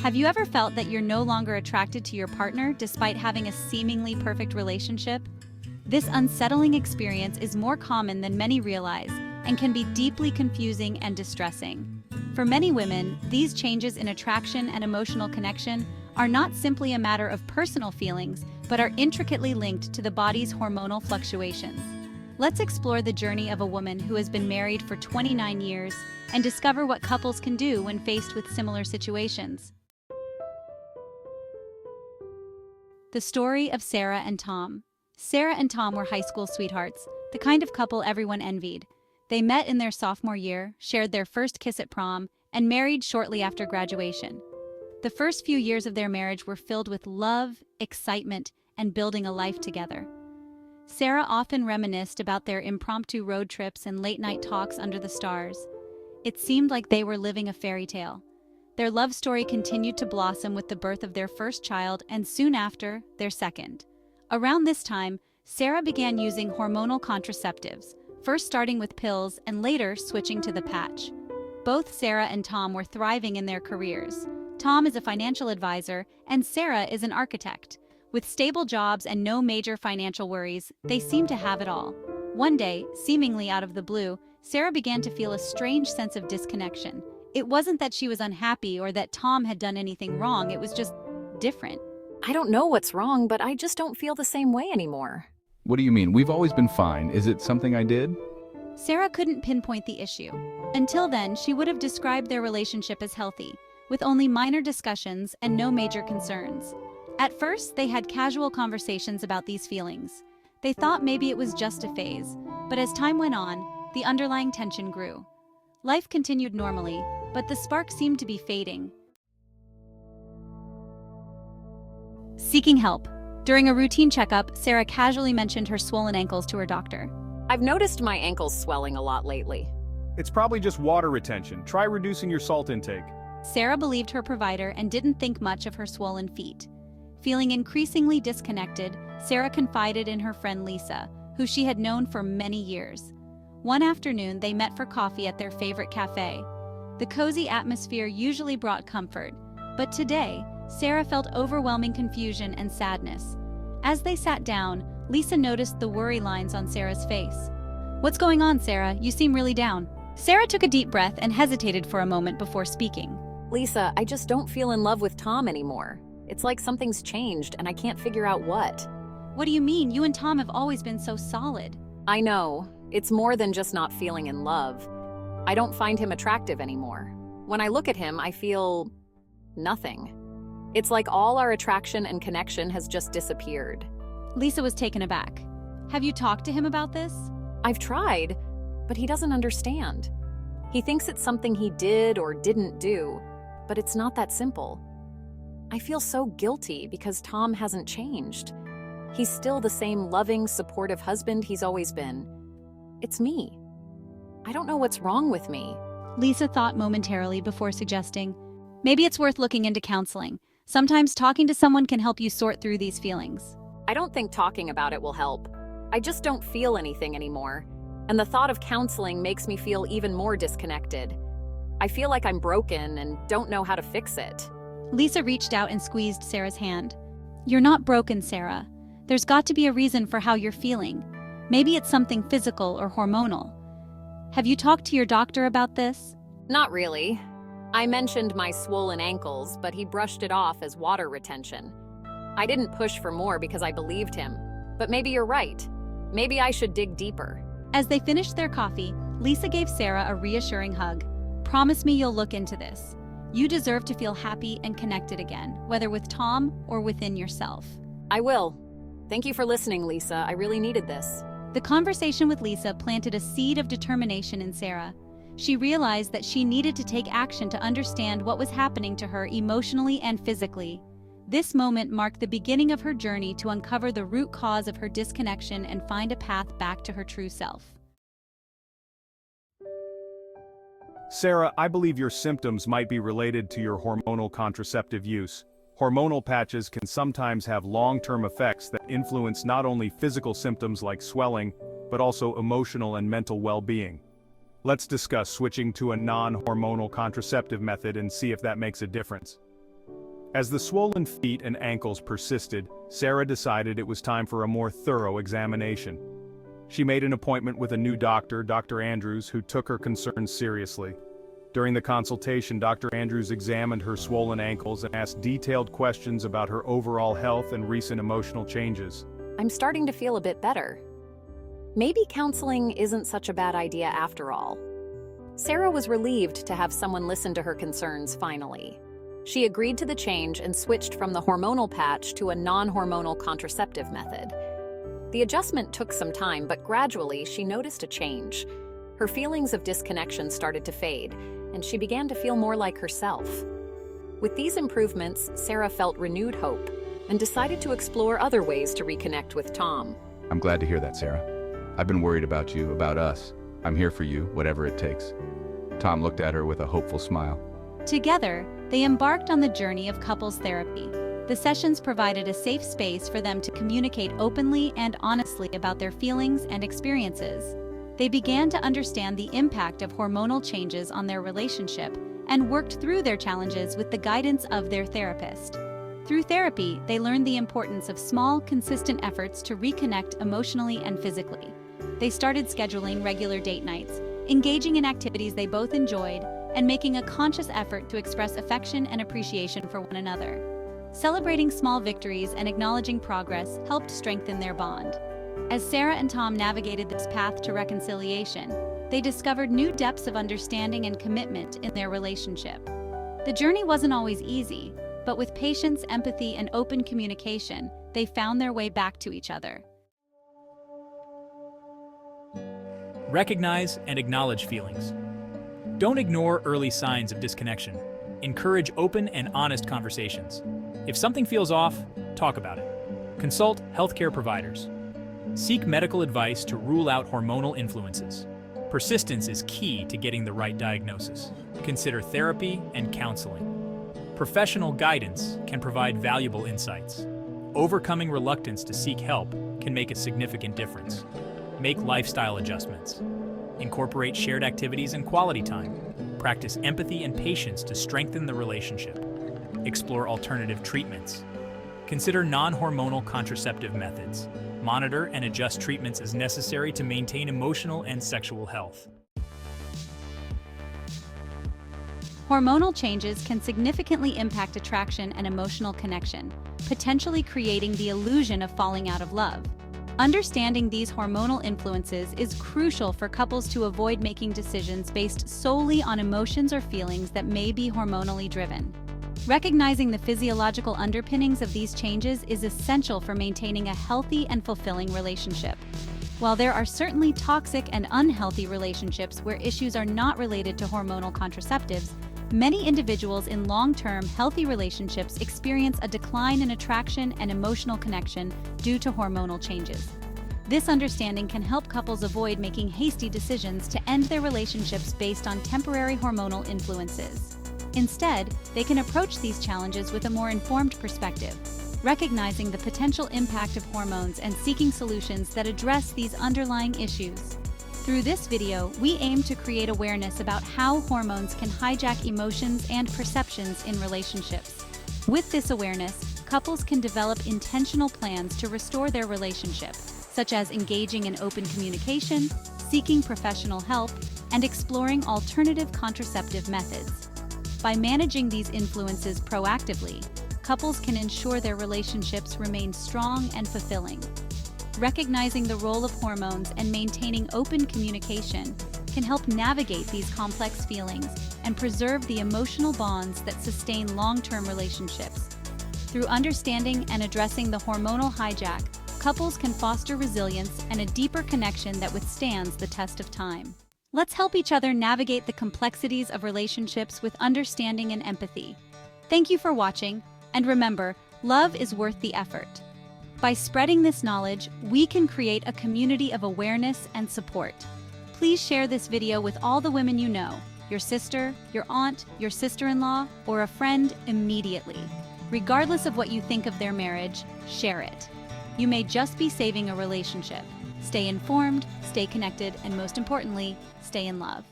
Have you ever felt that you're no longer attracted to your partner despite having a seemingly perfect relationship? This unsettling experience is more common than many realize and can be deeply confusing and distressing. For many women, these changes in attraction and emotional connection are not simply a matter of personal feelings, but are intricately linked to the body's hormonal fluctuations. Let's explore the journey of a woman who has been married for 29 years and discover what couples can do when faced with similar situations. The story of Sarah and Tom. Sarah and Tom were high school sweethearts, the kind of couple everyone envied. They met in their sophomore year, shared their first kiss at prom, and married shortly after graduation. The first few years of their marriage were filled with love, excitement, and building a life together. Sarah often reminisced about their impromptu road trips and late-night talks under the stars. It seemed like they were living a fairy tale. Their love story continued to blossom with the birth of their first child and soon after, their second. Around this time, Sarah began using hormonal contraceptives, first starting with pills and later switching to the patch. Both Sarah and Tom were thriving in their careers. Tom is a financial advisor and Sarah is an architect. With stable jobs and no major financial worries, they seemed to have it all. One day, seemingly out of the blue, Sarah began to feel a strange sense of disconnection. It wasn't that she was unhappy or that Tom had done anything wrong, it was just different. I don't know what's wrong, but I just don't feel the same way anymore. What do you mean? We've always been fine. Is it something I did? Sarah couldn't pinpoint the issue. Until then, she would have described their relationship as healthy, with only minor discussions and no major concerns. At first, they had casual conversations about these feelings. They thought maybe it was just a phase, but as time went on, the underlying tension grew. Life continued normally, but the spark seemed to be fading. Seeking help. During a routine checkup, Sarah casually mentioned her swollen ankles to her doctor. I've noticed my ankles swelling a lot lately. It's probably just water retention. Try reducing your salt intake. Sarah believed her provider and didn't think much of her swollen feet. Feeling increasingly disconnected, Sarah confided in her friend Lisa, who she had known for many years. One afternoon, they met for coffee at their favorite cafe. The cozy atmosphere usually brought comfort, but today, Sarah felt overwhelming confusion and sadness. As they sat down, Lisa noticed the worry lines on Sarah's face. "What's going on, Sarah? You seem really down." Sarah took a deep breath and hesitated for a moment before speaking. Lisa, I just don't feel in love with Tom anymore. It's like something's changed and I can't figure out what. What do you mean? You and Tom have always been so solid. I know. It's more than just not feeling in love. I don't find him attractive anymore. When I look at him, I feel nothing. It's like all our attraction and connection has just disappeared. Lisa was taken aback. Have you talked to him about this? I've tried, but he doesn't understand. He thinks it's something he did or didn't do, but it's not that simple. I feel so guilty because Tom hasn't changed. He's still the same loving, supportive husband he's always been. It's me. I don't know what's wrong with me. Lisa thought momentarily before suggesting, maybe it's worth looking into counseling. Sometimes talking to someone can help you sort through these feelings. I don't think talking about it will help. I just don't feel anything anymore. And the thought of counseling makes me feel even more disconnected. I feel like I'm broken and don't know how to fix it. Lisa reached out and squeezed Sarah's hand. You're not broken, Sarah. There's got to be a reason for how you're feeling. Maybe it's something physical or hormonal. Have you talked to your doctor about this? Not really. I mentioned my swollen ankles, but he brushed it off as water retention. I didn't push for more because I believed him. But maybe you're right. Maybe I should dig deeper. As they finished their coffee, Lisa gave Sarah a reassuring hug. Promise me you'll look into this. You deserve to feel happy and connected again, whether with Tom or within yourself. I will. Thank you for listening, Lisa. I really needed this. The conversation with Lisa planted a seed of determination in Sarah. She realized that she needed to take action to understand what was happening to her emotionally and physically. This moment marked the beginning of her journey to uncover the root cause of her disconnection and find a path back to her true self. Sarah, I believe your symptoms might be related to your hormonal contraceptive use. Hormonal patches can sometimes have long-term effects that influence not only physical symptoms like swelling, but also emotional and mental well-being. Let's discuss switching to a non-hormonal contraceptive method and see if that makes a difference. As the swollen feet and ankles persisted, Sarah decided it was time for a more thorough examination. She made an appointment with a new doctor, Dr. Andrews, who took her concerns seriously. During the consultation, Dr. Andrews examined her swollen ankles and asked detailed questions about her overall health and recent emotional changes. I'm starting to feel a bit better. Maybe counseling isn't such a bad idea after all. Sarah was relieved to have someone listen to her concerns finally. She agreed to the change and switched from the hormonal patch to a non-hormonal contraceptive method. The adjustment took some time, but gradually she noticed a change. Her feelings of disconnection started to fade, and she began to feel more like herself. With these improvements, Sarah felt renewed hope and decided to explore other ways to reconnect with Tom. I'm glad to hear that, Sarah. I've been worried about you, about us. I'm here for you, whatever it takes. Tom looked at her with a hopeful smile. Together, they embarked on the journey of couples therapy. The sessions provided a safe space for them to communicate openly and honestly about their feelings and experiences. They began to understand the impact of hormonal changes on their relationship and worked through their challenges with the guidance of their therapist. Through therapy, they learned the importance of small, consistent efforts to reconnect emotionally and physically. They started scheduling regular date nights, engaging in activities they both enjoyed, and making a conscious effort to express affection and appreciation for one another. Celebrating small victories and acknowledging progress helped strengthen their bond. As Sarah and Tom navigated this path to reconciliation, they discovered new depths of understanding and commitment in their relationship. The journey wasn't always easy, but with patience, empathy, and open communication, they found their way back to each other. Recognize and acknowledge feelings. Don't ignore early signs of disconnection. Encourage open and honest conversations. If something feels off, talk about it. Consult healthcare providers. Seek medical advice to rule out hormonal influences. Persistence is key to getting the right diagnosis. Consider therapy and counseling. Professional guidance can provide valuable insights. Overcoming reluctance to seek help can make a significant difference. Make lifestyle adjustments. Incorporate shared activities and quality time. Practice empathy and patience to strengthen the relationship. Explore alternative treatments. Consider non-hormonal contraceptive methods. Monitor and adjust treatments as necessary to maintain emotional and sexual health. Hormonal changes can significantly impact attraction and emotional connection, potentially creating the illusion of falling out of love. Understanding these hormonal influences is crucial for couples to avoid making decisions based solely on emotions or feelings that may be hormonally driven. Recognizing the physiological underpinnings of these changes is essential for maintaining a healthy and fulfilling relationship. While there are certainly toxic and unhealthy relationships where issues are not related to hormonal contraceptives, many individuals in long-term, healthy relationships experience a decline in attraction and emotional connection due to hormonal changes. This understanding can help couples avoid making hasty decisions to end their relationships based on temporary hormonal influences. Instead, they can approach these challenges with a more informed perspective, recognizing the potential impact of hormones and seeking solutions that address these underlying issues. Through this video, we aim to create awareness about how hormones can hijack emotions and perceptions in relationships. With this awareness, couples can develop intentional plans to restore their relationship, such as engaging in open communication, seeking professional help, and exploring alternative contraceptive methods. By managing these influences proactively, couples can ensure their relationships remain strong and fulfilling. Recognizing the role of hormones and maintaining open communication can help navigate these complex feelings and preserve the emotional bonds that sustain long-term relationships. Through understanding and addressing the hormonal hijack, couples can foster resilience and a deeper connection that withstands the test of time. Let's help each other navigate the complexities of relationships with understanding and empathy. Thank you for watching, and remember, love is worth the effort. By spreading this knowledge, we can create a community of awareness and support. Please share this video with all the women you know, your sister, your aunt, your sister-in-law, or a friend immediately. Regardless of what you think of their marriage, share it. You may just be saving a relationship. Stay informed, stay connected, and most importantly, stay in love.